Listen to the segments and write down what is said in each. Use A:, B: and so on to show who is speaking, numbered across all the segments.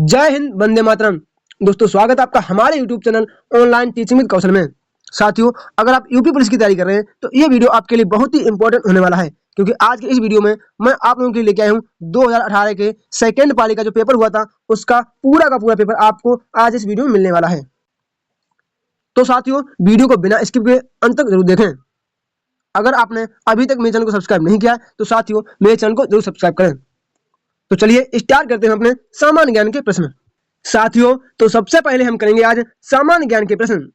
A: जय हिंद, वंदे मातरम। दोस्तों, स्वागत है आपका हमारे YouTube channel online teaching with Kaushal में। साथियों, अगर आप यूपी पुलिस की तैयारी कर रहे हैं तो ये वीडियो आपके लिए बहुत ही इंपॉर्टेंट होने वाला है, क्योंकि आज के इस वीडियो में मैं आप लोगों के लिए लेके आया हूँ 2018 के सेकेंड पाली का जो पेपर हुआ था उसका पूरा का पूरा पेपर आपको आज इस वीडियो में मिलने वाला है। तो साथियों, वीडियो को बिना स्किप किए अंत तक जरूर देखें। अगर आपने अभी तक मेरे चैनल को सब्सक्राइब नहीं किया तो साथियों मेरे चैनल को जरूर सब्सक्राइब करें। तो चलिए स्टार्ट करते हैं अपने सामान्य ज्ञान के प्रश्न। साथियों, तो सबसे पहले हम करेंगे आज सामान्य ज्ञान के प्रश्न।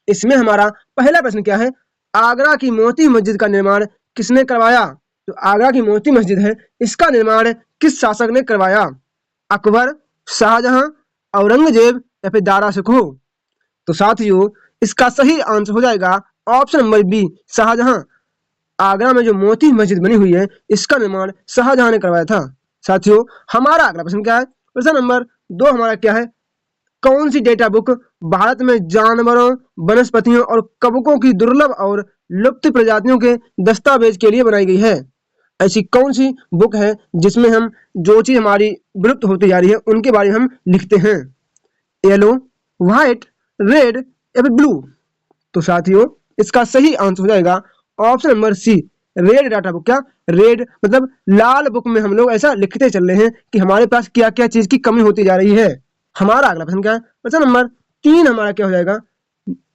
A: इसमें हमारा पहला प्रश्न क्या है? आगरा की मोती मस्जिद का निर्माण किसने करवाया? तो आगरा की मोती मस्जिद है, इसका निर्माण किस शासक ने करवाया? अकबर, शाहजहां, औरंगजेब या फिर दारा शिकोह? तो साथियों, इसका सही आंसर हो जाएगा option number B, Shahjahan. Agra में जो मोती मस्जिद बनी हुई है इसका निर्माण शाहजहां ने करवाया था। साथियों, हमारा अगला प्रश्न क्या है? प्रश्न नंबर 2 हमारा क्या है? कौन सी डेटा बुक भारत में जानवरों, वनस्पतियों और कवकों की दुर्लभ और लुप्त प्रजातियों के दस्तावेज के लिए बनाई गई है? ऐसी कौन सी बुक है जिसमें हम जो चीज हमारी विलुप्त होती जा रही है उनके बारे में हम लिखते हैं? येलो, व्हाइट, रेड या फिर ब्लू? तो साथियों, इसका सही आंसर हो जाएगा option number C, red data book. क्या रेड मतलब लाल बुक में हम लोग ऐसा लिखते चल रहे हैं कि हमारे पास क्या क्या चीज की कमी होती जा रही है। हमारा अगला प्रश्न क्या है? प्रश्न नंबर 3 हमारा क्या हो जाएगा?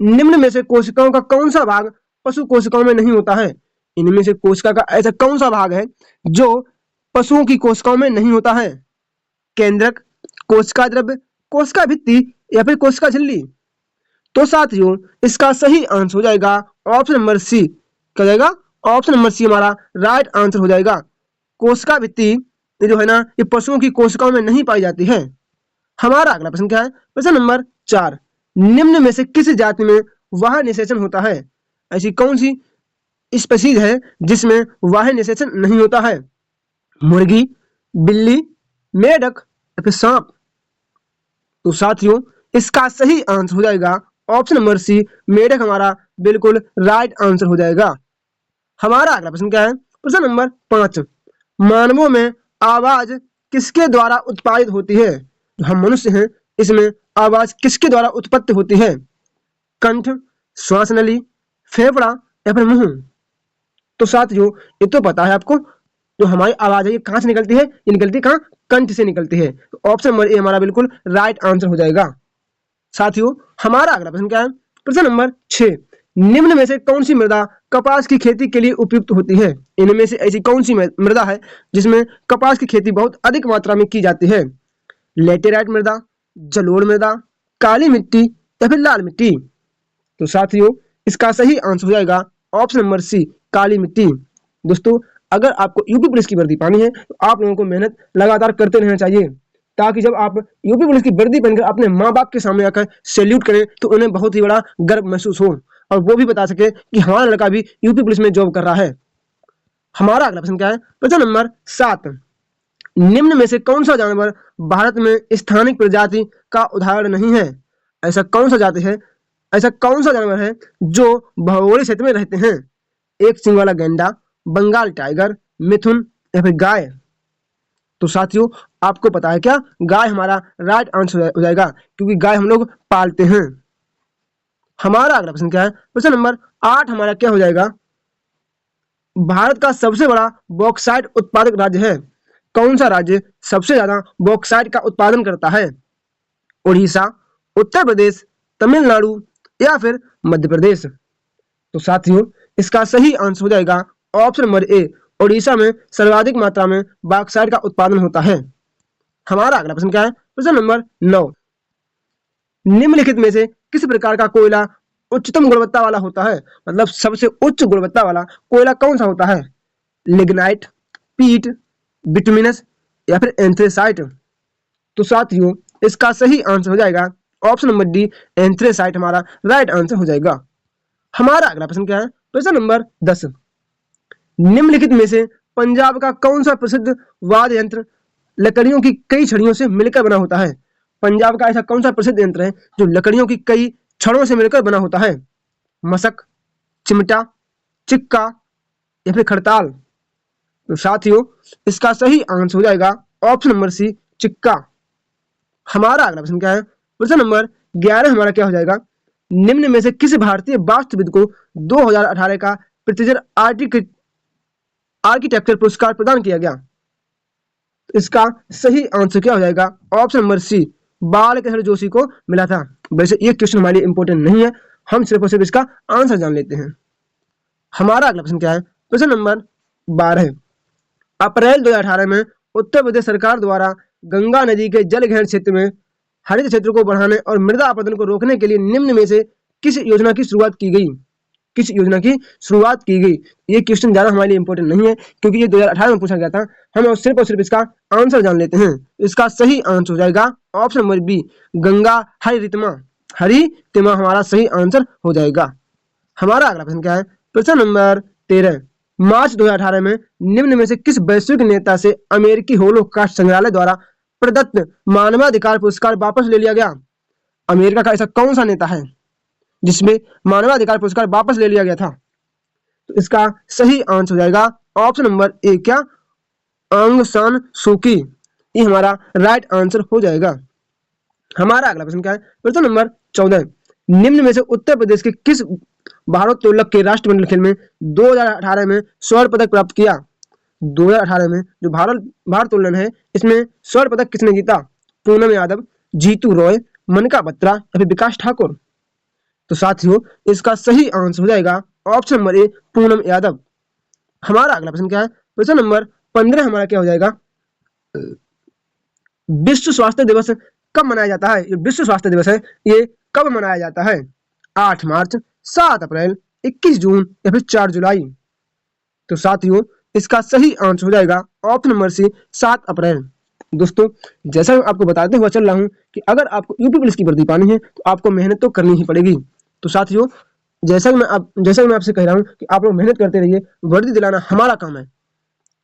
A: निम्न में से कोशिकाओं का कौन सा भाग पशु कोशिकाओं में नहीं होता है? इनमें से कोशिका का ऐसा कौन सा भाग है जो पशुओं की कोशिकाओं में नहीं होता है? केंद्रक, कोशिका द्रव्य, कोशिका भित्ति या फिर कोशिका झिल्ली? तो साथियों, इसका सही आंसर हो जाएगा ऑप्शन नंबर सी। क्या जाएगा? ऑप्शन नंबर सी हमारा राइट आंसर हो जाएगा। कोशिका भित्ति जो है ना, ये पशुओं की कोशिकाओं में नहीं पाई जाती है। हमारा अगला प्रश्न क्या है? प्रश्न नंबर 4, निम्न में से किस जाति में वाह निषेचन होता है? ऐसी कौन सी स्पीशीज है जिसमें वाह निषेचन नहीं होता है? मुर्गी, बिल्ली, मेढक या फिर सांप? तो साथियों, इसका सही आंसर हो जाएगा ऑप्शन नंबर सी, मेढक हमारा बिल्कुल राइट आंसर हो जाएगा। हमारा अगला प्रश्न क्या है? प्रश्न नंबर 5, मानवों में आवाज किसके द्वारा उत्पादित होती है? जो हम मनुष्य हैं इसमें आवाज किसके द्वारा उत्पत्ति होती है? कंठ, श्वास नली, फेफड़ा या फिर मुंह? तो साथियों, ये तो पता है आपको, जो हमारी आवाज है ये कहां से निकलती है? ये निकलती है कहां? कंठ से निकलती है। तो ऑप्शन नंबर ए हमारा बिल्कुल राइट आंसर हो जाएगा। साथियों, हमारा अगला प्रश्न क्या है? प्रश्न नंबर 6, निम्न में से कौन सी मृदा कपास की खेती के लिए उपयुक्त होती है? इनमें से ऐसी कौन सी मृदा है जिसमें कपास की खेती बहुत अधिक मात्रा में की जाती है? लेटेराइट मृदा, जलोढ़ मृदा, काली मिट्टी या फिर लाल मिट्टी? तो साथियों, इसका सही आंसर हो जाएगा ऑप्शन नंबर सी, काली मिट्टी। दोस्तों, अगर आपको यूपी पुलिस की वर्दी पानी है तो आप लोगों को मेहनत लगातार करते रहना चाहिए, ताकि जब आप यूपी पुलिस की वर्दी पहनकर अपने माँ बाप के सामने आकर सैल्यूट करें तो उन्हें बहुत ही बड़ा गर्व महसूस हो और वो भी बता सके कि हमारा लड़का भी यूपी पुलिस में जॉब कर रहा है। हमारा अगला प्रश्न क्या है? प्रश्न नंबर 7, निम्न में से कौन सा जानवर भारत में स्थानिक प्रजाति का उदाहरण नहीं है? ऐसा कौन सा जाति है, ऐसा कौन सा जानवर है जो भौगोलिक क्षेत्र में रहते हैं? एक सिंग वाला गैंडा, बंगाल टाइगर, मिथुन या फिर गाय? तो साथियों, आपको पता है क्या? गाय हमारा राइट आंसर हो जाएगा, क्योंकि गाय हम लोग पालते हैं। हमारा अगला प्रश्न क्या है? प्रश्न नंबर 8 हमारा क्या हो जाएगा? भारत का सबसे बड़ा बॉक्साइट उत्पादक राज्य है? कौन सा राज्य सबसे ज्यादा बॉक्साइट का उत्पादन करता है? उड़ीसा, उत्तर प्रदेश, तमिलनाडु या फिर मध्य प्रदेश? तो साथियों, इसका सही आंसर हो जाएगा ऑप्शन नंबर ए, उड़ीसा में सर्वाधिक मात्रा में बॉक्साइट का उत्पादन होता है। हमारा अगला प्रश्न क्या है? प्रश्न नंबर 9, निम्नलिखित में से किस प्रकार का कोयला उच्चतम गुणवत्ता वाला होता है? मतलब सबसे उच्च गुणवत्ता वाला कोयला कौन सा होता है? लिग्नाइट, पीट, बिटुमिनस या फिर एंथ्रेसाइट? तो साथियों, इसका सही आंसर हो जाएगा ऑप्शन नंबर डी, एंथ्रेसाइट हमारा राइट आंसर हो जाएगा। हमारा अगला प्रश्न क्या है? प्रश्न नंबर 10, निम्नलिखित में से पंजाब का कौन सा प्रसिद्ध वाद्य यंत्र लकड़ियों की कई छड़ियों से मिलकर बना होता है? पंजाब का ऐसा कौन सा प्रसिद्ध यंत्र है जो लकड़ियों की कई छड़ों से मिलकर बना होता है? मशक, चिमटा, चिक्का या फिर खड़ताल? तो साथियों, इसका सही आंसर हो जाएगा ऑप्शन नंबर सी, चिक्का। हमारा अगला प्रश्न क्या है, प्रश्न नंबर 11 हमारा क्या हो जाएगा, निम्न में से किस भारतीय वास्तुविद को 2018 का प्रितिजर आर्किटेक्चर पुरस्कार प्रदान किया गया। इसका सही आंसर क्या हो जाएगा, option number C, Balkrishna Joshi को मिला था। वैसे ये क्वेश्चन हमारे लिए इंपॉर्टेंट नहीं है, हम सिर्फ और सिर्फ इसका आंसर जान लेते हैं। हमारा अगला प्रश्न क्या है, प्रश्न नंबर 12, अप्रैल 2018 में उत्तर प्रदेश सरकार द्वारा गंगा नदी के जल ग्रहण क्षेत्र में हरित क्षेत्र को बढ़ाने और मृदा अपरदन को रोकने के लिए निम्न में से किस योजना की शुरुआत की गई, किस योजना की शुरुआत की गई। ये क्वेश्चन ज्यादा हमारे लिए इंपॉर्टेंट नहीं है क्योंकि ये 2018 में पूछा गया था, हम और सिर्फ इसका आंसर जान लेते हैं। इसका सही आंसर हो जाएगा ऑप्शन नंबर बी, गंगा हरितिमा, हरितिमा हमारा सही आंसर हो जाएगा। हमारा अगला प्रश्न क्या है, प्रश्न नंबर 13, मार्च 2018 में निम्न में से किस वैश्विक नेता से अमेरिकी होलोकॉस्ट संग्रहालय द्वारा प्रदत्त मानवाधिकार पुरस्कार वापस ले लिया गया। अमेरिका का ऐसा कौन सा नेता है जिसमें मानवाधिकार पुरस्कार वापस ले लिया गया था। तो इसका सही आंसर हो जाएगा ऑप्शन नंबर ए, क्या, आंग सान सूकी, ये हमारा राइट आंसर हो जाएगा। हमारा अगला प्रश्न क्या है, प्रश्न नंबर 14, निम्न में से उत्तर प्रदेश के किस भारोत्तोलक के राष्ट्रमंडल खेल में 2018 में स्वर्ण पदक प्राप्त किया। 2018 में जो भारोत्तोलन है इसमें स्वर्ण पदक किसने जीता, पूनम यादव, जीतू रॉय, मनका बत्रा या फिर विकास ठाकुर। तो साथियों इसका सही आंसर हो जाएगा option number A, Poonam Yadav. हमारा अगला प्रश्न क्या है, प्रश्न नंबर 15 हमारा क्या हो जाएगा, विश्व स्वास्थ्य दिवस कब मनाया जाता है। ये विश्व स्वास्थ्य दिवस है, ये कब मनाया जाता है, 8 मार्च, 7 अप्रैल, 21 जून या फिर 4 जुलाई। तो साथियों इसका सही आंसर हो जाएगा ऑप्शन नंबर सी, 7 अप्रैल। दोस्तों जैसा मैं आपको बताते हुआ चल रहा हूं कि अगर आपको यूपी पुलिस की वर्दी पानी है तो आपको मेहनत तो करनी ही पड़ेगी। तो साथियों जैसा मैं आपसे कह रहा हूं कि आप लोग मेहनत करते रहिए, वर्दी दिलाना हमारा काम है।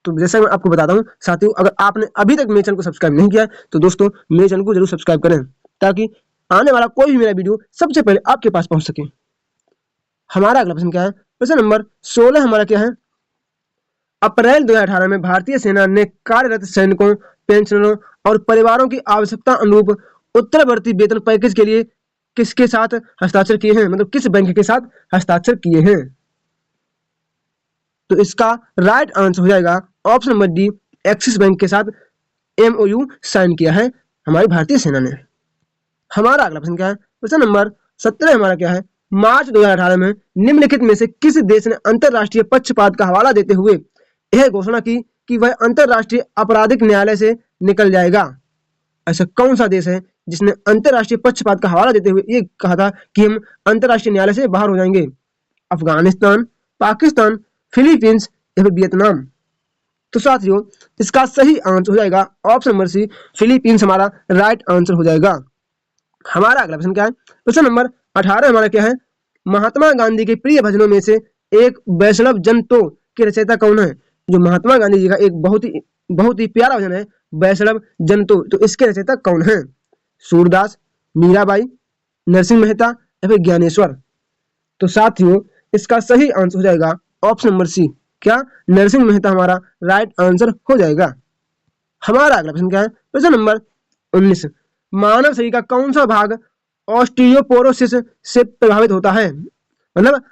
A: तो जैसा मैं आपको बताता हूं साथियों, अगर आपने अभी तक मेरे चैनल को सब्सक्राइब नहीं किया तो दोस्तों मेरे चैनल को जरूर सब्सक्राइब करें ताकि आने वाला कोई भी मेरा वीडियो सबसे पहले आपके पास पहुंच सके। हमारा अगला प्रश्न क्या है, प्रश्न नंबर 16 हमारा क्या है, अप्रैल 2018 में भारतीय सेना ने कार्यरत सैनिकों, पेंशनरों और परिवारों की आवश्यकता अनुरूप उत्तरवर्ती वेतन पैकेज के लिए किसके साथ हस्ताक्षर किए हैं, मतलब किस बैंक के साथ हस्ताक्षर किए हैं। तो इसका राइट आंसर हो जाएगा option number D, axis bank के साथ एमओयू साइन किया है हमारी भारतीय सेना ने। हमारा अगला प्रश्न क्या है, प्रश्न नंबर 17 हमारा क्या है, मार्च 2018 में निम्नलिखित में से किस देश ने अंतरराष्ट्रीय पक्षपात का हवाला देते हुए यह घोषणा की कि वह अंतरराष्ट्रीय आपराधिक न्यायालय से निकल जाएगा। ऐसा कौन सा देश है जिसने अंतरराष्ट्रीय पक्षपात का हवाला देते हुए ये कहा था कि हम अंतरराष्ट्रीय न्यायालय से बाहर हो जाएंगे। अफगानिस्तान, पाकिस्तान, फिलीपींस या फिर वियतनाम। तो साथियों इसका सही आंसर हो जाएगा ऑप्शन नंबर सी, फिलीपींस हमारा राइट आंसर हो जाएगा। हमारा अगला प्रश्न क्या है, प्रश्न नंबर 18 हमारा क्या है, महात्मा गांधी के प्रिय भजनों में से एक वैष्णव जन तो के रचयिता कौन है। जो महात्मा गांधी जी का एक बहुत ही प्यारा भजन है वैष्णव जन तो इसके रचयिता कौन है, सूरदास, मीराबाई, नरसिंह मेहता या फिर ज्ञानेश्वर। तो साथियों इसका सही आंसर हो जाएगा ऑप्शन नंबर सी, क्या, नरसिंह मेहता हमारा राइट आंसर हो जाएगा। हमारा अगला प्रश्न क्या है, प्रश्न नंबर 19, मानव शरीर का कौन सा भाग ऑस्टियोपोरोसिस से प्रभावित होता है, मतलब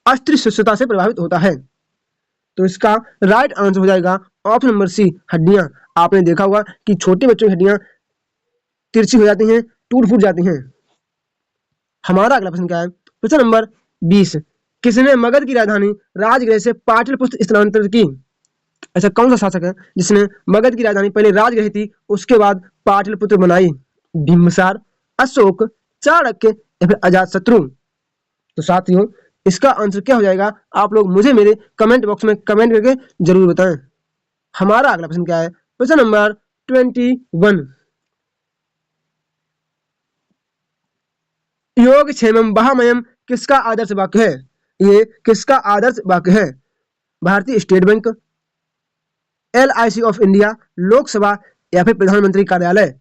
A: अस्थिशुष्कता से प्रभावित होता है। तो इसका राइट आंसर हो जाएगा ऑप्शन नंबर सी, हड्डियां। आपने देखा होगा कि छोटे बच्चों की हड्डियां तिरछी हो जाती हैं, टूट फूट जाती हैं। हमारा अगला प्रश्न क्या है, प्रश्न नंबर 20, किसने मगध की राजधानी राजगृह से पाटलिपुत्र स्थानांतरित की। ऐसा कौन सा शासक है जिसने मगध की राजधानी पहले राजगृह थी उसके बाद पाटलिपुत्र बनाई, बिंबिसार, अशोक, चाणक्य या फिर अजातशत्रु। तो साथियों इसका आंसर क्या हो जाएगा, आप लोग मुझे मेरे कमेंट बॉक्स में कमेंट करके जरूर बताएं। हमारा अगला प्रश्न क्या है, प्रश्न नंबर 21, योग क्षेमम बहामयम किसका आदर्श वाक्य है। ये किसका आदर्श वाक्य है, भारतीय state bank, LIC of India, Lok Sabha या फिर प्रधानमंत्री कार्यालय।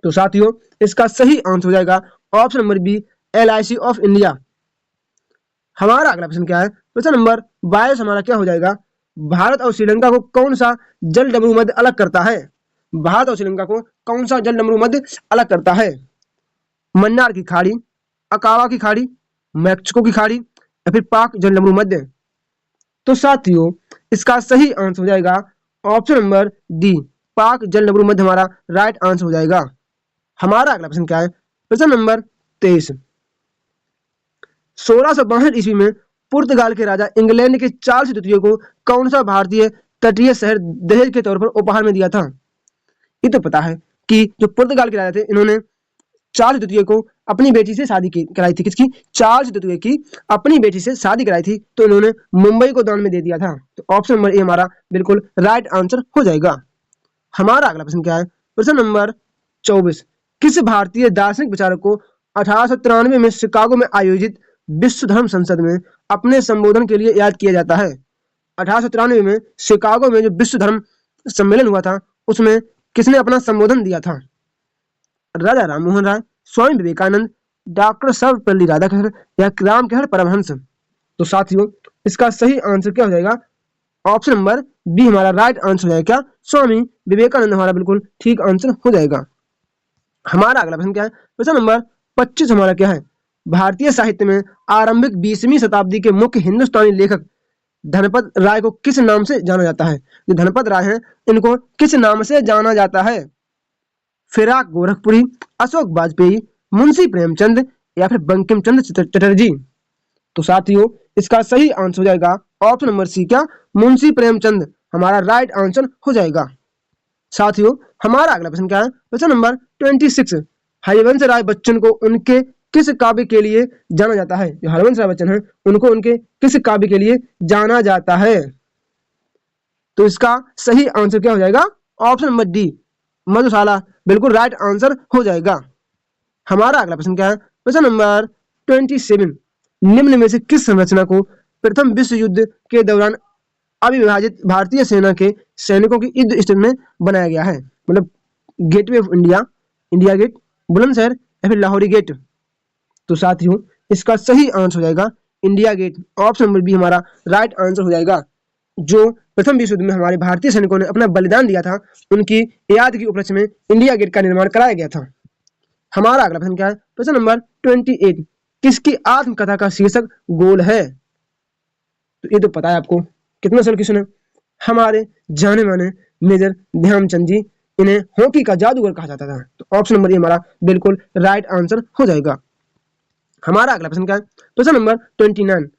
A: तो साथियों इसका सही आंसर हो जाएगा option number B, LIC of India. हमारा अगला प्रश्न क्या है, प्रश्न नंबर 22 हमारा क्या हो जाएगा, भारत और श्रीलंका को कौन सा जल डमरू मध्य अलग करता है। भारत और श्रीलंका को कौन सा जल डमरू मध्य अलग करता है? मन्नार की खाड़ी, अकावा की खाड़ी, मैक्सिको की खाड़ी या फिर पाक जल डमरू मध्य। तो साथियों इसका सही आंसर हो जाएगा ऑप्शन नंबर डी, पाक जल डमरू मध्य हमारा राइट आंसर हो जाएगा। हमारा अगला प्रश्न क्या है? प्रश्न नंबर 23। 1662 ईस्वी में पुर्तगाल के राजा इंग्लैंड के चार्ल्स द्वितीय को कौन सा भारतीय तटीय शहर दहेज के तौर पर उपहार में दिया था? ये तो पता है कि जो पुर्तगाल के राजा थे इन्होंने चार्ल्स द्वितीय को अपनी बेटी से शादी कराई थी। किसकी? चार्ल्स द्वितीय की अपनी बेटी से शादी कराई थी, तो इन्होंने मुंबई को दान में दे दिया था। तो ऑप्शन नंबर ए हमारा बिल्कुल राइट आंसर हो जाएगा। हमारा अगला प्रश्न क्या है? प्रश्न नंबर 24। किस भारतीय दार्शनिक विचारक को 1893 में शिकागो में आयोजित विश्व धर्म संसद में अपने संबोधन के लिए याद किया जाता है? 1893 में शिकागो में जो विश्व धर्म सम्मेलन हुआ था उसमें किसने अपना संबोधन दिया था? राजा राममोहन राय, स्वामी विवेकानंद, डॉक्टर सर्वपल्ली राधाकृष्णन या रामकृष्ण परमहंस। तो साथियों इसका सही आंसर क्या हो जाएगा? ऑप्शन नंबर बी हमारा राइट आंसर हो जाएगा। क्या? स्वामी विवेकानंद हमारा बिल्कुल ठीक आंसर हो जाएगा। हमारा अगला प्रश्न क्या है? प्रश्न नंबर 25 हमारा क्या है? भारतीय साहित्य में आरंभिक 20वीं शताब्दी के मुख्य हिंदुस्तानी लेखक धनपत राय को किस नाम से जाना जाता है? जो धनपत राय हैं इनको किस नाम से जाना जाता है? फिराक गोरखपुरी, अशोक वाजपेयी, मुंशी प्रेमचंद या फिर बंकिम चंद्र चटर्जी। तो साथियों इसका सही आंसर हो जाएगा ऑप्शन नंबर सी, क्या? मुंशी प्रेमचंद हमारा राइट आंसर हो जाएगा। साथियों हमारा अगला प्रश्न क्या है? प्रश्न नंबर 26। हरिवंश राय बच्चन को उनके किस काव्य के लिए जाना जाता है? जो हरिवंश राय बच्चन है उनको उनके किस काव्य के लिए जाना जाता है? तो इसका सही आंसर क्या हो जाएगा? ऑप्शन नंबर डी, मधुशाला बिल्कुल राइट आंसर हो जाएगा। हमारा अगला प्रश्न क्या है? प्रश्न नंबर 27। निम्न में से किस संरचना को प्रथम विश्व युद्ध के दौरान अविभाजित भारतीय सेना के सैनिकों की युद्ध स्थिति में बनाया गया है? मतलब gateway of India, India gate, Bulandshahr या फिर लाहौरी गेट। तो साथियों इसका सही आंसर हो जाएगा India gate. Option number B हमारा राइट आंसर हो जाएगा। जो प्रथम विश्व युद्ध में हमारे भारतीय सैनिकों ने अपना बलिदान दिया था उनकी याद के उपलक्ष्य में इंडिया गेट का निर्माण कराया गया था। हमारा अगला प्रश्न क्या है? प्रश्न नंबर 28। किसकी आत्मकथा का शीर्षक गोल है? तो ये तो पता है आपको, कितना साल क्वेश्चन है। हमारे जाने माने मेजर ध्यानचंद जी, इन्हें हॉकी का जादूगर कहा जाता था। तो ऑप्शन नंबर ए हमारा बिल्कुल राइट आंसर हो जाएगा। हमारा अगला प्रश्न क्या है? प्रश्न नंबर 29।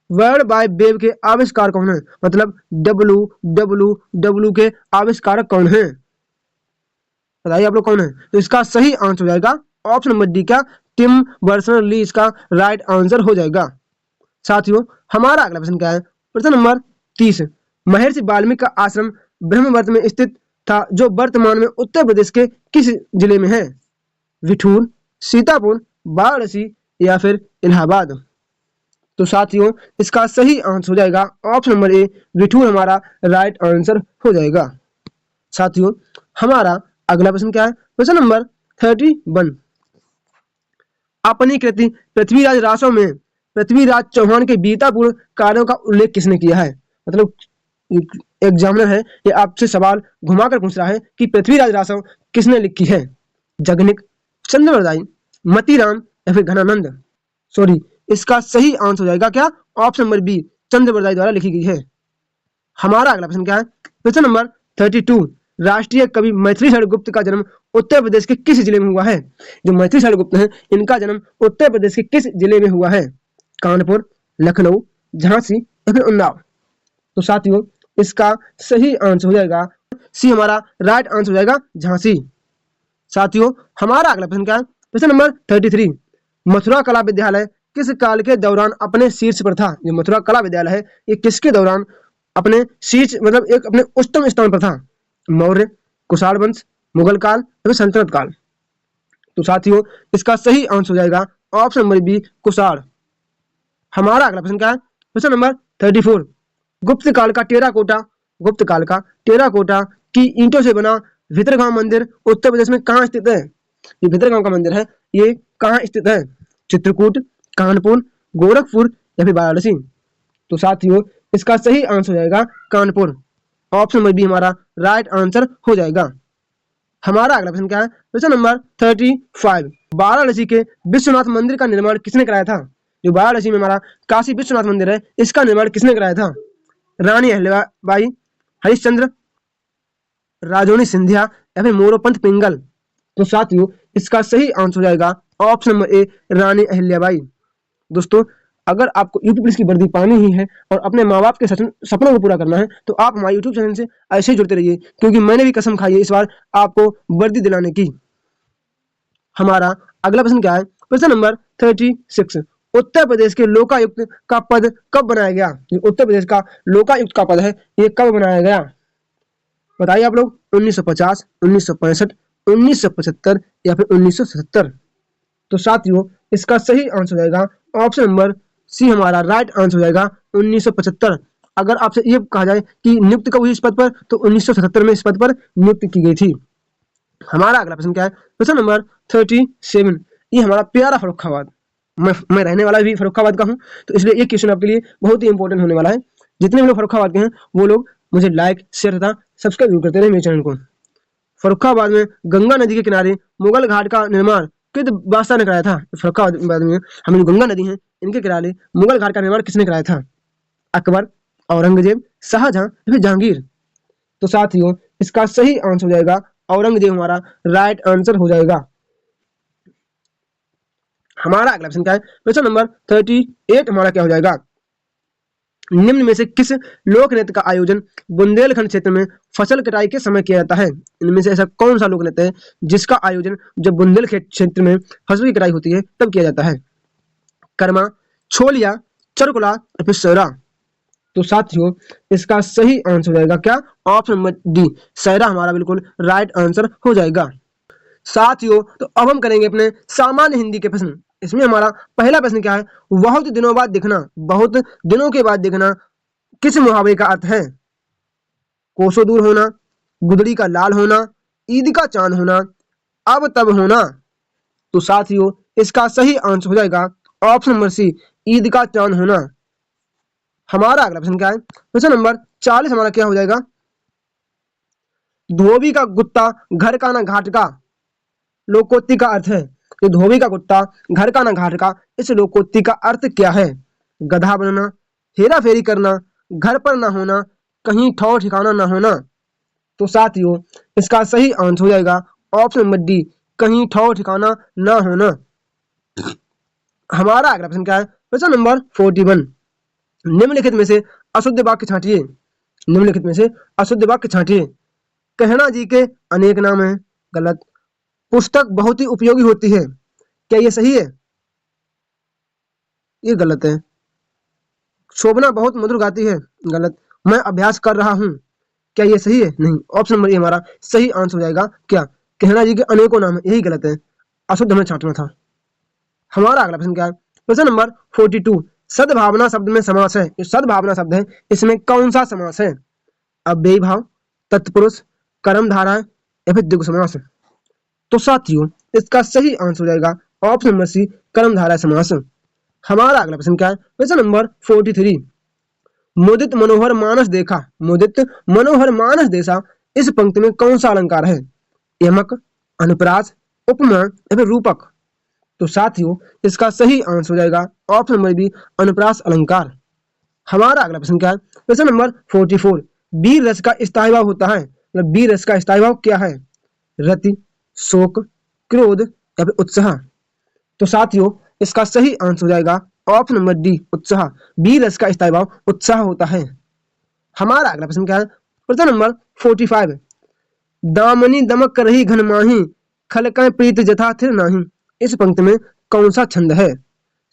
A: वर्ल्ड वाइड वेब के आविष्कार कौन है? मतलब WWW के आविष्कारक कौन है? बताइए आप लोग कौन है? तो इसका सही आंसर हो जाएगा ऑप्शन नंबर डी, क्या? टिम बर्नर्स ली इसका राइट आंसर हो जाएगा। साथियों हमारा अगला प्रश्न क्या है? प्रश्न नंबर 30। महर्षि वाल्मीकि का आश्रम ब्रह्मवर्त में स्थित था जो वर्तमान में उत्तर प्रदेश के किस जिले में है? विठूर, सीतापुर, वाराणसी या फिर इलाहाबाद। तो साथियों इसका सही आंसर हो जाएगा ऑप्शन नंबर ए, विठूर हमारा राइट आंसर हो जाएगा। साथियों हमारा अगला प्रश्न क्या है? प्रश्न नंबर 31। अपनी कृति पृथ्वीराज रासो में पृथ्वीराज चौहान के वीरतापूर्ण कार्यों का उल्लेख किसने किया है? मतलब एग्जामिनर है ये आपसे सवाल घुमाकर पूछ रहा है कि पृथ्वीराज रासो किसने लिखी है? जगनिक, चंद्रवरदाई, मतीराम या फिर घनानंद। सॉरी, इसका सही आंसर हो जाएगा क्या? ऑप्शन नंबर बी, चंद्रवरदाई द्वारा लिखी गई है। हमारा अगला प्रश्न क्या है? प्रश्न नंबर 32। राष्ट्रीय कवि मैथिलीशरण गुप्त का जन्म उत्तर प्रदेश के किस जिले में हुआ है? जो मैथिलीशरण गुप्त हैं इनका जन्म उत्तर प्रदेश के किस जिले में हुआ है? कानपुर, लखनऊ, झांसी या फिर उन्नाव। तो साथियों इसका सही आंसर हो जाएगा सी, हमारा राइट आंसर हो जाएगा झांसी। साथियों हमारा अगला प्रश्न क्या है? प्रश्न नंबर 33। मथुरा कला विद्यालय किस काल के दौरान अपने शीर्ष पर था? जो मथुरा कला विद्यालय है ये किसके दौरान अपने शीर्ष मतलब एक अपने उच्चतम स्थान पर था? मौर्य, कुषाण वंश, मुगल काल या फिर सल्तनत काल। तो साथियों इसका सही आंसर हो जाएगा ऑप्शन नंबर बी, कुषाण। हमारा अगला प्रश्न क्या है? प्रश्न नंबर 34। गुप्त काल का टेराकोटा की ईंटों से बना भितरगांव मंदिर उत्तर प्रदेश में कहाँ स्थित है? ये भितरगांव का मंदिर है, ये कहाँ स्थित है? चित्रकूट, कानपुर, गोरखपुर या फिर वाराणसी। तो साथियों इसका सही आंसर हो जाएगा कानपुर। ऑप्शन नंबर बी हमारा राइट आंसर हो जाएगा। हमारा अगला प्रश्न क्या है? प्रश्न नंबर 35। वाराणसी के विश्वनाथ मंदिर का निर्माण किसने कराया था? जो वाराणसी में हमारा काशी विश्वनाथ मंदिर है, इसका निर्माण किसने कराया था? रानी अहिल्याबाई, हरिश्चंद्र, राजोनी सिंधिया या फिर मोरोपंत पिंगल। तो साथियों इसका सही आंसर हो जाएगा ऑप्शन नंबर ए, रानी अहिल्याबाई। दोस्तों अगर आपको यूपी पुलिस की वर्दी पानी ही है और अपने माँ बाप के सपनों को पूरा करना है तो आप हमारे यूट्यूब चैनल से ऐसे ही जुड़ते रहिए, क्योंकि मैंने भी कसम खाई है इस बार आपको वर्दी दिलाने की। हमारा अगला प्रश्न क्या है? प्रश्न नंबर 36। उत्तर प्रदेश के लोकायुक्त का पद कब बनाया गया? उत्तर प्रदेश का लोकायुक्त का पद है, ये कब बनाया गया? बताइए आप लोग। 1950, 1965, 1975 या फिर 1977। तो साथियों इसका सही आंसर हो जाएगा ऑप्शन नंबर सी, हमारा राइट आंसर हो जाएगा 1975। अगर आपसे ये कहा जाए कि नियुक्त कब हुई इस पद पर, तो 1977 में इस पद पर नियुक्त की गई थी। हमारा अगला प्रश्न क्या है? प्रश्न नंबर 37। ये हमारा प्यारा फर्रुखाबाद, मैं रहने वाला भी फर्रुखाबाद का हूँ, तो इसलिए ये क्वेश्चन आपके लिए बहुत ही इंपॉर्टेंट होने वाला है। जितने भी लोग फर्रुखाबाद के हैं वो लोग मुझे लाइक, शेयर तथा सब्सक्राइब जरूर करते रहे मेरे चैनल को। फर्रुखाबाद में गंगा नदी के किनारे मुगल घाट का निर्माण किस बादशाह ने कराया था? फर्रुखाबाद में हम जो गंगा नदी है इनके किनारे मुगल घाट का निर्माण किसने कराया था? अकबर, औरंगजेब, शाहजहां या फिर जहांगीर। तो साथियों इसका सही आंसर हो जाएगा औरंगजेब, हमारा राइट आंसर हो जाएगा। हमारा अगला प्रश्न क्या है? प्रश्न नंबर 38 हमारा क्या हो जाएगा? निम्न में से किस लोक नृत्य का आयोजन बुंदेलखंड क्षेत्र में फसल कटाई के समय किया जाता है? इनमें से ऐसा कौन सा लोक नृत्य है जिसका आयोजन जब बुंदेलखंड क्षेत्र में फसल की कटाई होती है तब किया जाता है? कर्मा, छोलिया, चरकुला या फिर सैरा। तो साथियों इसका सही आंसर हो जाएगा क्या? ऑप्शन नंबर डी, सैरा हमारा बिल्कुल राइट आंसर हो जाएगा। साथियों तो अब हम करेंगे अपने सामान्य हिंदी के प्रश्न। इसमें हमारा पहला प्रश्न क्या है? बहुत दिनों बाद दिखना, बहुत दिनों के बाद दिखना किस मुहावरे का अर्थ है? कोसों दूर होना, गुदड़ी का लाल होना, ईद का चांद होना, अब तब होना। तो साथियों इसका सही आंसर हो जाएगा ऑप्शन नंबर सी, ईद का चांद होना। हमारा अगला प्रश्न क्या है? प्रश्न नंबर 40 हमारा क्या हो जाएगा? धोबी का कुत्ता घर का ना घाट का लोकोक्ति का अर्थ है। तो धोबी का कुत्ता घर का ना घाट का, इस लोकोक्ति का अर्थ क्या है? गधा बनना, हेरा फेरी करना, घर पर ना होना, कहीं ठौर ठिकाना ना होना। तो साथियों इसका सही आंसर हो जाएगा ऑप्शन नंबर डी, कहीं ठौर ठिकाना ना होना। हमारा अगला प्रश्न क्या है? प्रश्न नंबर 41। निम्नलिखित में से अशुद्ध वाक्य छांटिए। निम्नलिखित में से अशुद्ध वाक्य छांटिए। कहना जी के अनेक नाम हैं, गलत। पुस्तक बहुत ही उपयोगी होती है, क्या ये सही है? ये गलत है। शोभना बहुत मधुर गाती है, गलत। मैं अभ्यास कर रहा हूँ, क्या ये सही है? नहीं। ऑप्शन नंबर ए हमारा सही आंसर हो जाएगा क्या? कहना जी के अनेकों नाम है, यही गलत है। अशुद्ध हमें छांटना था। हमारा अगला प्रश्न क्या है? प्रश्न नंबर 42। सद्भावना शब्द में समास है, जो सद्भावना शब्द है इसमें कौन सा समास है? अव्ययी भाव, तत्पुरुष, कर्मधारय या फिर द्विगु समास। तो साथियों इसका सही आंसर हो जाएगा ऑप्शन नंबर सी, कर्मधारय समास। हमारा अगला प्रश्न क्या है? प्रश्न नंबर 43। मुदित मनोहर मानस देखा, मुदित मनोहर मानस देखा, इस पंक्ति में कौन सा अलंकार है? यमक, अनुप्रास, उपमा या फिर रूपक। तो साथियों इसका सही आंसर हो जाएगा ऑप्शन नंबर बी, अनुप्रास अलंकार। हमारा अगला प्रश्न क्या है? प्रश्न नंबर 44। वीर रस का स्थायी भाव होता है, मतलब वीर रस का स्थायी भाव क्या है? रति, शोक, क्रोध या फिर उत्साह। तो साथियों इसका सही आंसर हो जाएगा ऑप्शन नंबर डी, उत्साह। वीर रस का स्थायी भाव उत्साह होता है। हमारा अगला प्रश्न क्या है? प्रश्न नंबर 45। दामनी दमक कर रही घन माही, खलकै प्रीत जथा थिर नाही, इस पंक्ति में कौन सा छंद है?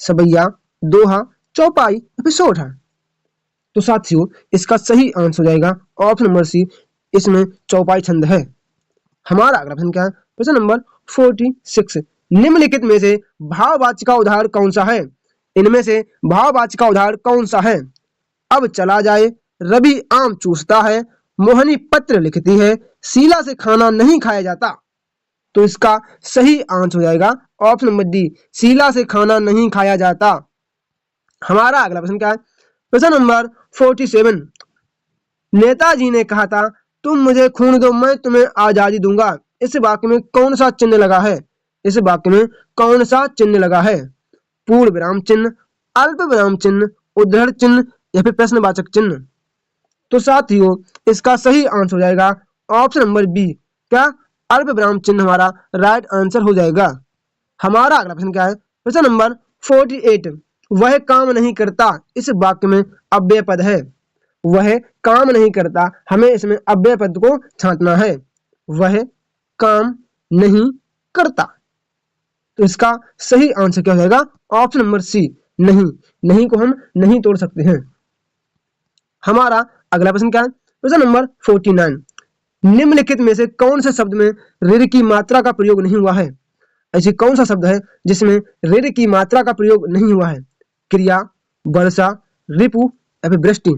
A: सबैया, दोहा, चौपाई या फिर सोठा। तो साथियों इसका सही आंसर हो जाएगा ऑप्शन नंबर सी, इसमें चौपाई छंद है। हमारा अगला प्रश्न क्या है? प्रश्न नंबर 46। निम्नलिखित में से भाववाच्य का उदाहरण कौन सा है? इनमें से भाववाच्य का उदाहरण कौन सा है? अब चला जाए, रवि आम चूसता है, मोहनी पत्र लिखती है, शीला से खाना नहीं खाया जाता। तो इसका सही आंसर हो जाएगा ऑप्शन नंबर डी, शीला से खाना नहीं खाया जाता। हमारा अगला प्रश्न क्या है? प्रश्न नंबर 47। नेताजी ने कहा था तुम मुझे खून दो मैं तुम्हें आजादी दूंगा, इस वाक्य में कौन सा चिन्ह लगा है? इस वाक्य में कौन सा चिन्ह लगा है? पूर्ण विराम चिन्ह, अल्प विराम चिन्ह, उद्धरण चिन्ह या फिर प्रश्नवाचक चिन्ह? तो साथियों इसका सही आंसर हो जाएगा ऑप्शन नंबर बी। क्या? अल्प विराम चिन्ह हमारा राइट आंसर हो जाएगा। हमारा अगला प्रश्न क्या है? प्रश्न नंबर 48, वह काम नहीं करता, इस वाक्य में अव्यय पद है। वह काम नहीं करता, हमें इसमें अव्यय पद को छांटना है। वह काम नहीं करता, तो इसका सही आंसर क्या हो जाएगा? ऑप्शन नंबर सी, नहीं। नहीं को हम नहीं तोड़ सकते हैं। हमारा अगला प्रश्न क्या है? प्रश्न नंबर 49, निम्नलिखित में से कौन से शब्द में ऋ की मात्रा का प्रयोग नहीं हुआ है? ऐसी कौन सा शब्द है जिसमें ऋ की मात्रा का प्रयोग नहीं हुआ है? क्रिया, वर्षा, रिपु या फिर वृष्टि?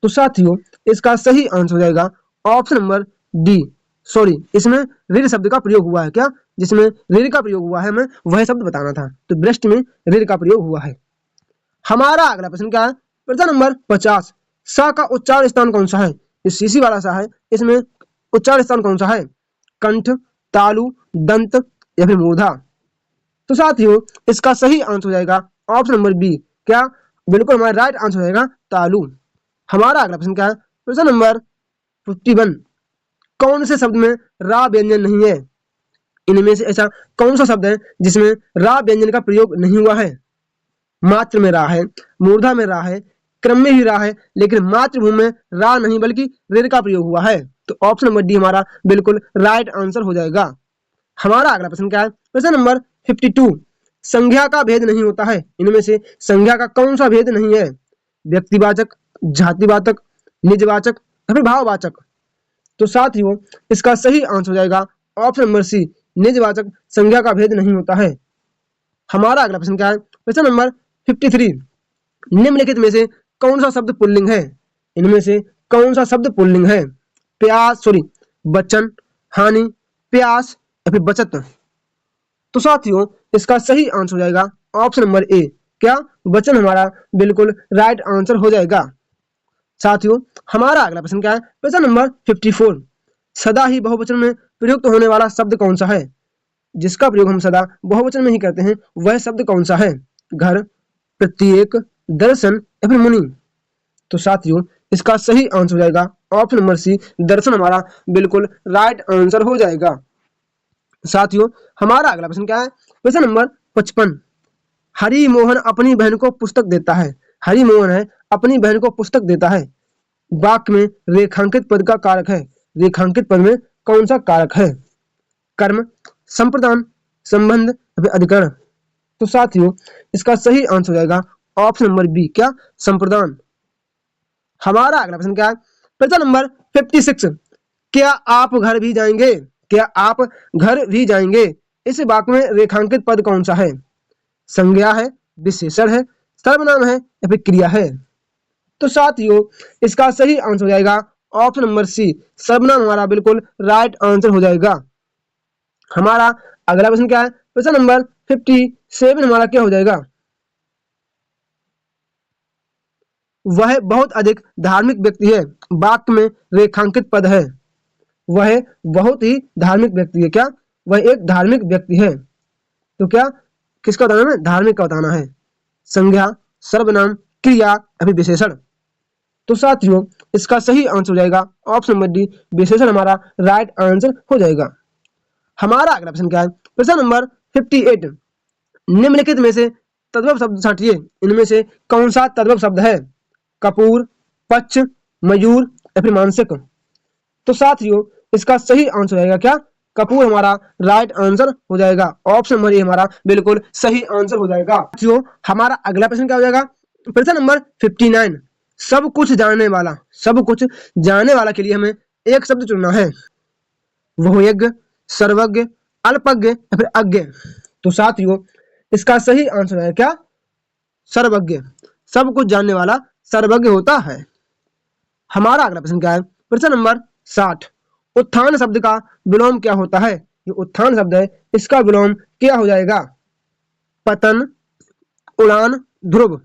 A: तो साथियों इसका सही आंसर हो जाएगा ऑप्शन नंबर डी। सॉरी, इसमें ऋ शब्द का प्रयोग हुआ है। क्या? जिसमें ऋ का प्रयोग हुआ है हमें वह शब्द बताना था, तो वृष्टि में ऋ का प्रयोग हुआ है। हमारा अगला प्रश्न क्या है? प्रश्न नंबर 50, सा का उच्चारण स्थान कौन सा है? इस सीसी वाला सा है, इसमें उच्चारण स्थान कौन सा है? कंठ, तालु, दंत या फिर मूर्धा? तो साथियों इसका सही आंसर हो जाएगा ऑप्शन नंबर बी। क्या? बिल्कुल हमारा राइट आंसर हो जाएगा तालु। हमारा अगला प्रश्न क्या है? प्रश्न नंबर 51, कौन से शब्द में रा व्यंजन नहीं है? इनमें से ऐसा कौन सा शब्द है जिसमें रा व्यंजन का प्रयोग नहीं हुआ है? मात्र में रा है, मूर्धा में रा है, क्रम में ही रा है, लेकिन मातृभूमि में रा नहीं बल्कि ऋ का प्रयोग हुआ है। तो ऑप्शन नंबर डी हमारा बिल्कुल राइट आंसर हो जाएगा। हमारा अगला प्रश्न क्या है? प्रश्न नंबर 52, संज्ञा का भेद नहीं होता है। इनमें से संज्ञा का कौन सा भेद नहीं है? व्यक्तिवाचक, जातिवाचक, निजवाचक या फिर भाववाचक? तो साथियों इसका सही आंसर हो जाएगा ऑप्शन नंबर सी, निजवाचक संज्ञा का भेद नहीं होता है। हमारा अगला प्रश्न क्या है? प्रश्न नंबर 53, निम्नलिखित में से कौन सा शब्द पुल्लिंग है? इनमें से कौन सा शब्द पुल्लिंग है? प्यास, सॉरी, बचन, हानि, प्यास या फिर बचत? तो साथियों इसका सही आंसर हो जाएगा ऑप्शन नंबर ए। क्या? वचन हमारा बिल्कुल राइट आंसर हो जाएगा। साथियों हमारा अगला प्रश्न क्या है? प्रश्न नंबर 54, सदा ही बहुवचन में प्रयुक्त होने वाला शब्द कौन सा है? जिसका प्रयोग हम सदा बहुवचन में ही करते हैं वह शब्द कौन सा है? घर, प्रत्येक, दर्शन या फिर मुनि? तो साथियों इसका सही आंसर हो जाएगा ऑप्शन नंबर सी, दर्शन हमारा बिल्कुल राइट आंसर हो जाएगा। साथियों हमारा अगला प्रश्न क्या है? प्रश्न नंबर 55, हरि मोहन अपनी बहन को पुस्तक देता है। हरि मोहन है अपनी बहन को पुस्तक देता है। वाक्य में रेखांकित पद का कारक है। रेखांकित पद में कौन सा कारक है? कर्म, संप्रदान, संबंध या फिर अधिकरण? तो साथियों इसका सही आंसर हो जाएगा ऑप्शन नंबर बी। क्या? संप्रदान। हमारा अगला प्रश्न क्या है? प्रश्न नंबर 56, क्या आप घर भी जाएंगे? क्या आप घर भी जाएंगे? इस वाक्य में रेखांकित पद कौन सा है? संज्ञा है, विशेषण है, सर्वनाम है या फिर क्रिया है? तो साथियों इसका सही आंसर हो जाएगा ऑप्शन नंबर सी, सर्वनाम हमारा बिल्कुल राइट आंसर हो जाएगा। हमारा अगला प्रश्न क्या है? प्रश्न नंबर 57 हमारा क्या हो जाएगा? वह बहुत अधिक धार्मिक व्यक्ति है। वाक्य में रेखांकित पद है। वह बहुत ही धार्मिक व्यक्ति है। क्या? वह एक धार्मिक व्यक्ति है। तो क्या किसका बताना है? धार्मिक का बताना है। संज्ञा, सर्वनाम, क्रिया अभी विशेषण? तो साथियों इसका सही आंसर हो जाएगा ऑप्शन नंबर डी, विशेषण हमारा राइट आंसर हो जाएगा। हमारा अगला प्रश्न क्या है? प्रश्न नंबर 58, निम्नलिखित में से तद्भव शब्द छांटिए। इनमें से कौन सा तद्भव शब्द है? कपूर, पक्ष, मयूर या फिर मानसिक? तो साथियों इसका सही आंसर हो जाएगा क्या? कपूर हमारा राइट आंसर हो जाएगा। ऑप्शन नंबर ए हमारा बिल्कुल सही आंसर हो जाएगा। साथियों हमारा अगला प्रश्न क्या हो जाएगा? प्रश्न नंबर 59, सब कुछ जानने वाला। सब कुछ जानने वाला के लिए हमें एक शब्द चुनना है। वह यज्ञ, सर्वज्ञ, अल्पज्ञ या फिर अज्ञ? तो साथियों इसका सही आंसर है क्या? सर्वज्ञ। सब कुछ जानने वाला सर्वज्ञ होता है। हमारा अगला प्रश्न क्या है? प्रश्न नंबर 60, उत्थान शब्द का विलोम क्या होता है? ये उत्थान शब्द है, इसका विलोम क्या हो जाएगा? पतन, उड़ान, ध्रुव?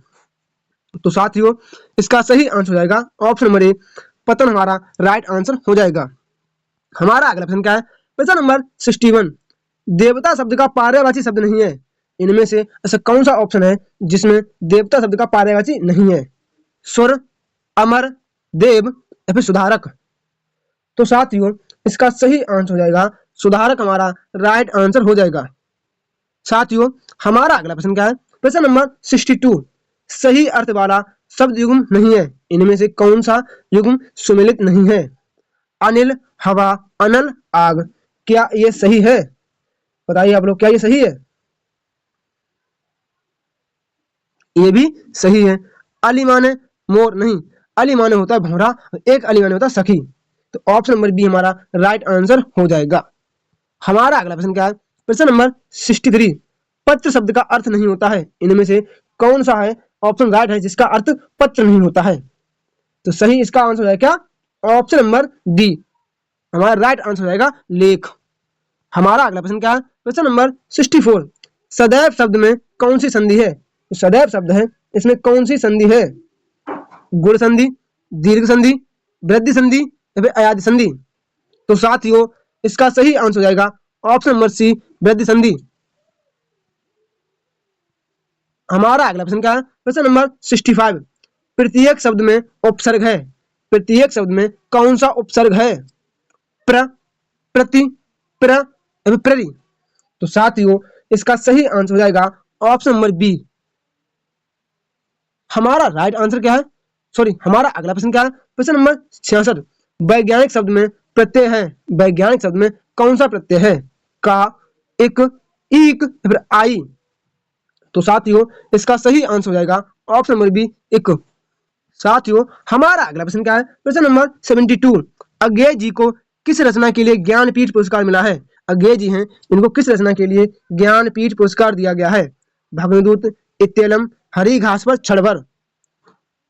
A: तो साथियों इसका सही आंसर हो जाएगा ऑप्शन नंबर ए, पतन हमारा राइट आंसर हो जाएगा। हमारा अगला प्रश्न क्या है? प्रश्न नंबर 61, देवता शब्द का पर्यायवाची शब्द नहीं है, इनमें से ऐसा कौन सा ऑप्शन है जिसमें देवता शब्द का पर्यायवाची नहीं है? सुर, अमर, देव या फिर सुधारक? तो साथियों इसका सही आंसर हो जाएगा सुधारक, हमारा राइट आंसर हो जाएगा। साथियों हमारा अगला प्रश्न क्या है? प्रश्न नंबर 62, सही अर्थ वाला शब्द युग्म नहीं है, इनमें से कौन सा युग्म सुमेलित नहीं है? अनिल, हवा, अनल, आग, क्या ये सही है? बताइए आप लोग, क्या ये सही है? ये भी सही है। अली माने मोर नहीं, अली माने होता है भौरा, एक अली माने होता है सखी। तो ऑप्शन नंबर बी हमारा राइट आंसर हो जाएगा। हमारा अगला प्रश्न क्या है? प्रश्न नंबर 63, पत्र शब्द का अर्थ नहीं होता है, इनमें से कौन सा है ऑप्शन राइट है जिसका अर्थ पत्र नहीं होता है? तो सही इसका आंसर हो जाएगा ऑप्शन नंबर डी, हमारा राइट आंसर हो जाएगा लेख। हमारा अगला प्रश्न क्या है? प्रश्न नंबर 64, सदैव शब्द में कौन सी संधि है? तो सदैव शब्द है, इसमें कौन सी संधि है? गुण संधि, दीर्घ संधि, वृद्धि संधि या फिर अयादि संधि? तो साथियों इसका सही आंसर हो जाएगा ऑप्शन नंबर सी, वृद्धि संधि। हमारा अगला प्रश्न क्या है? प्रश्न नंबर 65, प्रत्येक शब्द में उपसर्ग है, प्रत्येक शब्द में कौन सा उपसर्ग है? प्र, प्रति, प्र या फिर प्ररि? तो साथियों इसका सही आंसर हो जाएगा ऑप्शन नंबर बी। हमारा राइट आंसर क्या है? हमारा अगला प्रश्न क्या है? प्रश्न नंबर 66, वैज्ञानिक शब्द में प्रत्यय है, वैज्ञानिक शब्द में कौन सा प्रत्यय है? का, इक, ईक या फिर आई? तो साथियों इसका सही आंसर हो जाएगा ऑप्शन नंबर बी, इक। साथियों हमारा अगला प्रश्न क्या है? प्रश्न नंबर 72, अज्ञेय जी को किस रचना के लिए ज्ञानपीठ पुरस्कार मिला है? अज्ञेय जी हैं, इनको किस रचना के लिए ज्ञानपीठ पुरस्कार दिया गया है? भग्नदूत, इत्यलम, हरी घास पर क्षणभर?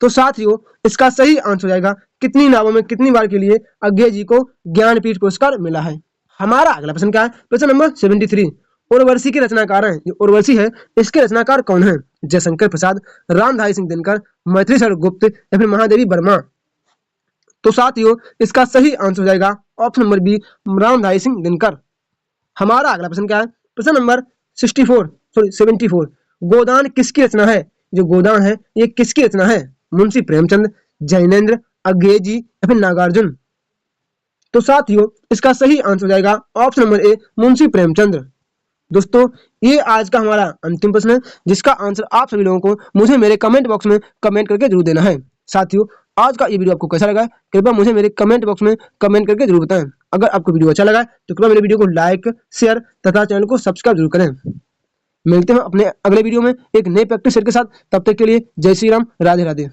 A: तो साथियों इसका सही आंसर हो जाएगा कितनी नावों में कितनी बार के लिए अज्ञेय जी को ज्ञानपीठ पुरस्कार मिला है। हमारा अगला प्रश्न क्या है? प्रश्न नंबर 73, उर्वशी के रचनाकार हैं, ये उर्वशी है, इसके रचनाकार कौन है? जयशंकर प्रसाद, रामधारी सिंह दिनकर, मैथिली शरण गुप्त या फिर महादेवी वर्मा? तो साथियों इसका सही आंसर हो जाएगा option number B, Ramdhari Singh Dinkar. हमारा अगला प्रश्न क्या है? प्रश्न नंबर 74, गोदान किसकी रचना है? जो गोदान है ये किसकी रचना है? मुंशी प्रेमचंद, जैनेन्द्र, अज्ञेय जी या फिर नागार्जुन? तो साथियों इसका सही आंसर हो जाएगा option number A, Munshi Premchand. दोस्तों ये आज का हमारा अंतिम प्रश्न है जिसका आंसर आप सभी लोगों को मुझे मेरे कमेंट बॉक्स में कमेंट करके जरूर देना है। साथियों आज का ये वीडियो आपको कैसा लगा कृपया मुझे मेरे कमेंट बॉक्स में कमेंट करके जरूर बताएं। अगर आपको वीडियो अच्छा लगा तो कृपया मेरे वीडियो को लाइक, शेयर तथा चैनल को सब्सक्राइब जरूर करें। मिलते हैं अपने अगले वीडियो में एक नए प्रैक्टिस सेट के साथ, तब तक के लिए जय श्री राम, राधे राधे।